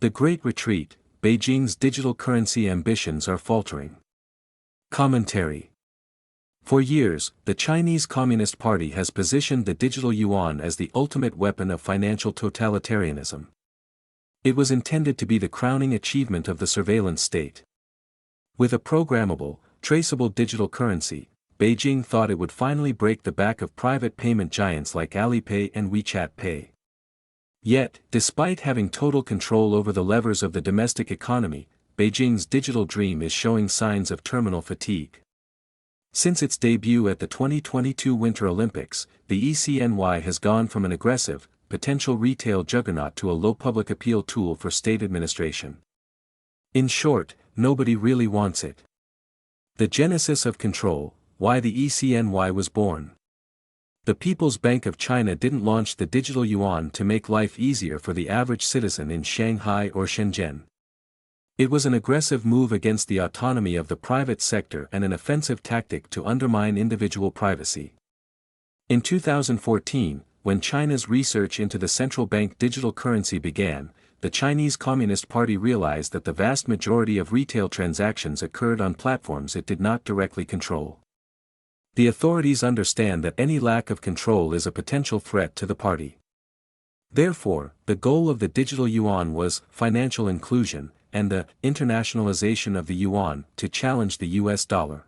The Great Retreat, Beijing's digital currency ambitions are faltering. Commentary. For years, the Chinese Communist Party has positioned the digital yuan as the ultimate weapon of financial totalitarianism. It was intended to be the crowning achievement of the surveillance state. With a programmable, traceable digital currency, Beijing thought it would finally break the back of private payment giants like Alipay and WeChat Pay. Yet, despite having total control over the levers of the domestic economy, Beijing's digital dream is showing signs of terminal fatigue. Since its debut at the 2022 Winter Olympics, the ECNY has gone from an aggressive, potential retail juggernaut to a low public appeal tool for state administration. In short, nobody really wants it. The genesis of control, why the ECNY was born. The People's Bank of China didn't launch the digital yuan to make life easier for the average citizen in Shanghai or Shenzhen. It was an aggressive move against the autonomy of the private sector and an offensive tactic to undermine individual privacy. In 2014, when China's research into the central bank digital currency began, the Chinese Communist Party realized that the vast majority of retail transactions occurred on platforms it did not directly control. The authorities understand that any lack of control is a potential threat to the party. Therefore, the goal of the digital yuan was financial inclusion, and the internationalization of the yuan to challenge the US dollar.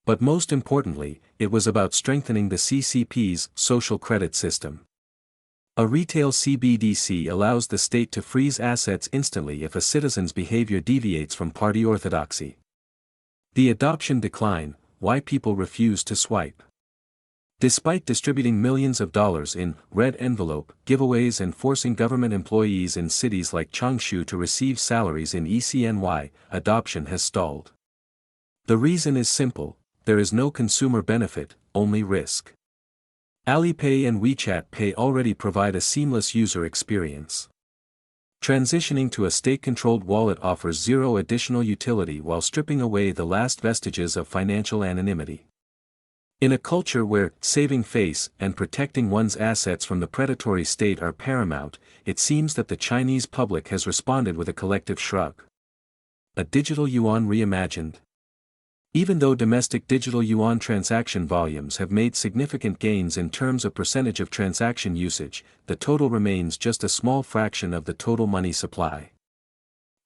But most importantly, it was about strengthening the CCP's social credit system. A retail CBDC allows the state to freeze assets instantly if a citizen's behavior deviates from party orthodoxy. The adoption decline, why people refuse to swipe. Despite distributing millions of dollars in red envelope giveaways and forcing government employees in cities like Changshu to receive salaries in ECNY, adoption has stalled. The reason is simple: there is no consumer benefit, only risk. Alipay and WeChat Pay already provide a seamless user experience. Transitioning to a state-controlled wallet offers zero additional utility while stripping away the last vestiges of financial anonymity. In a culture where saving face and protecting one's assets from the predatory state are paramount, it seems that the Chinese public has responded with a collective shrug. A digital yuan reimagined. Even though domestic digital yuan transaction volumes have made significant gains in terms of percentage of transaction usage, the total remains just a small fraction of the total money supply.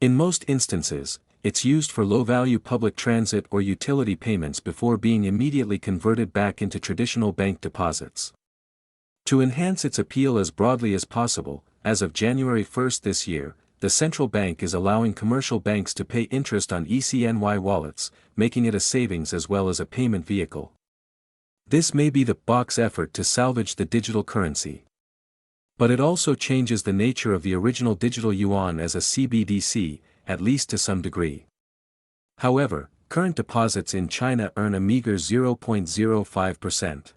In most instances, it's used for low-value public transit or utility payments before being immediately converted back into traditional bank deposits. To enhance its appeal as broadly as possible, as of January 1 this year, the central bank is allowing commercial banks to pay interest on ECNY wallets, making it a savings as well as a payment vehicle. This may be the box effort to salvage the digital currency. But it also changes the nature of the original digital yuan as a CBDC, at least to some degree. However, current deposits in China earn a meager 0.05%.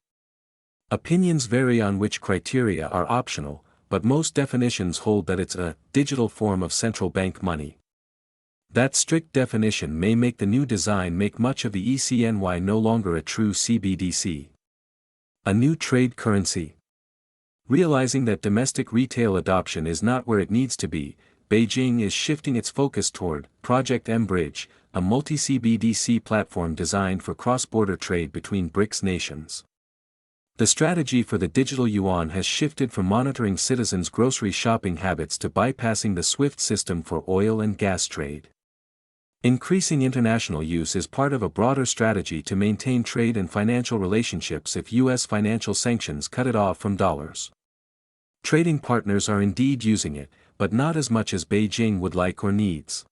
Opinions vary on which criteria are optional, but most definitions hold that it's a digital form of central bank money. That strict definition may make the new design make much of the ECNY no longer a true CBDC. A new trade currency. Realizing that domestic retail adoption is not where it needs to be, Beijing is shifting its focus toward Project M-Bridge, a multi-CBDC platform designed for cross-border trade between BRICS nations. The strategy for the digital yuan has shifted from monitoring citizens' grocery shopping habits to bypassing the SWIFT system for oil and gas trade. Increasing international use is part of a broader strategy to maintain trade and financial relationships if U.S. financial sanctions cut it off from dollars. Trading partners are indeed using it, but not as much as Beijing would like or needs.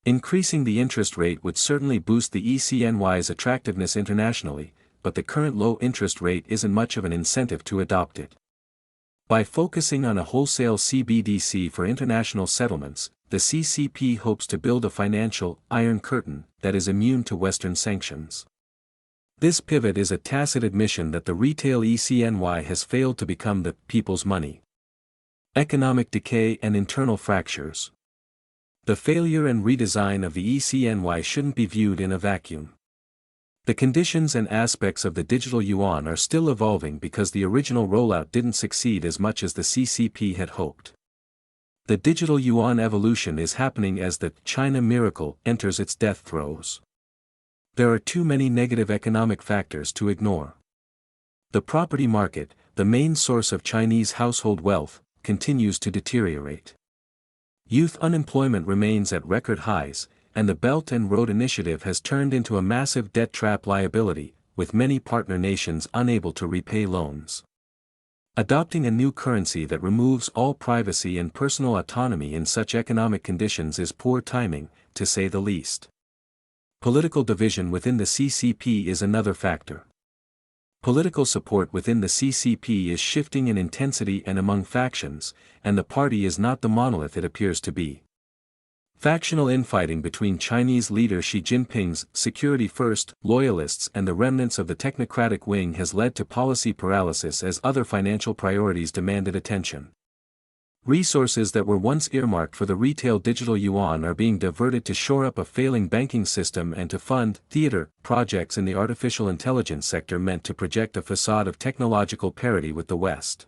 Increasing the interest rate would certainly boost the ECNY's attractiveness internationally, but the current low interest rate isn't much of an incentive to adopt it. By focusing on a wholesale CBDC for international settlements, the CCP hopes to build a financial iron curtain that is immune to Western sanctions. This pivot is a tacit admission that the retail ECNY has failed to become the people's money. Economic decay and internal fractures. The failure and redesign of the ECNY shouldn't be viewed in a vacuum. The conditions and aspects of the digital yuan are still evolving because the original rollout didn't succeed as much as the CCP had hoped. The digital yuan evolution is happening as the China miracle enters its death throes. There are too many negative economic factors to ignore. The property market, the main source of Chinese household wealth, continues to deteriorate. Youth unemployment remains at record highs, and the Belt and Road Initiative has turned into a massive debt trap liability, with many partner nations unable to repay loans. Adopting a new currency that removes all privacy and personal autonomy in such economic conditions is poor timing, to say the least. Political division within the CCP is another factor. Political support within the CCP is shifting in intensity and among factions, and the party is not the monolith it appears to be. Factional infighting between Chinese leader Xi Jinping's Security First loyalists and the remnants of the technocratic wing has led to policy paralysis as other financial priorities demanded attention. Resources that were once earmarked for the retail digital yuan are being diverted to shore up a failing banking system and to fund theater projects in the artificial intelligence sector meant to project a facade of technological parity with the West.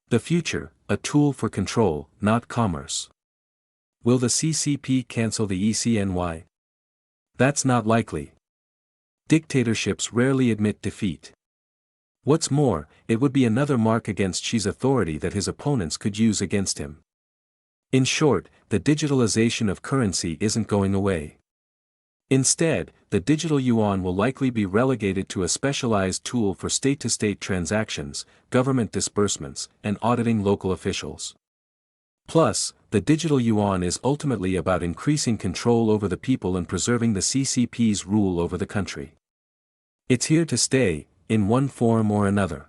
The future, a tool for control, not commerce. Will the CCP cancel the ECNY? That's not likely. Dictatorships rarely admit defeat. What's more, it would be another mark against Xi's authority that his opponents could use against him. In short, the digitalization of currency isn't going away. Instead, the digital yuan will likely be relegated to a specialized tool for state-to-state transactions, government disbursements, and auditing local officials. Plus, the digital yuan is ultimately about increasing control over the people and preserving the CCP's rule over the country. It's here to stay, in one form or another.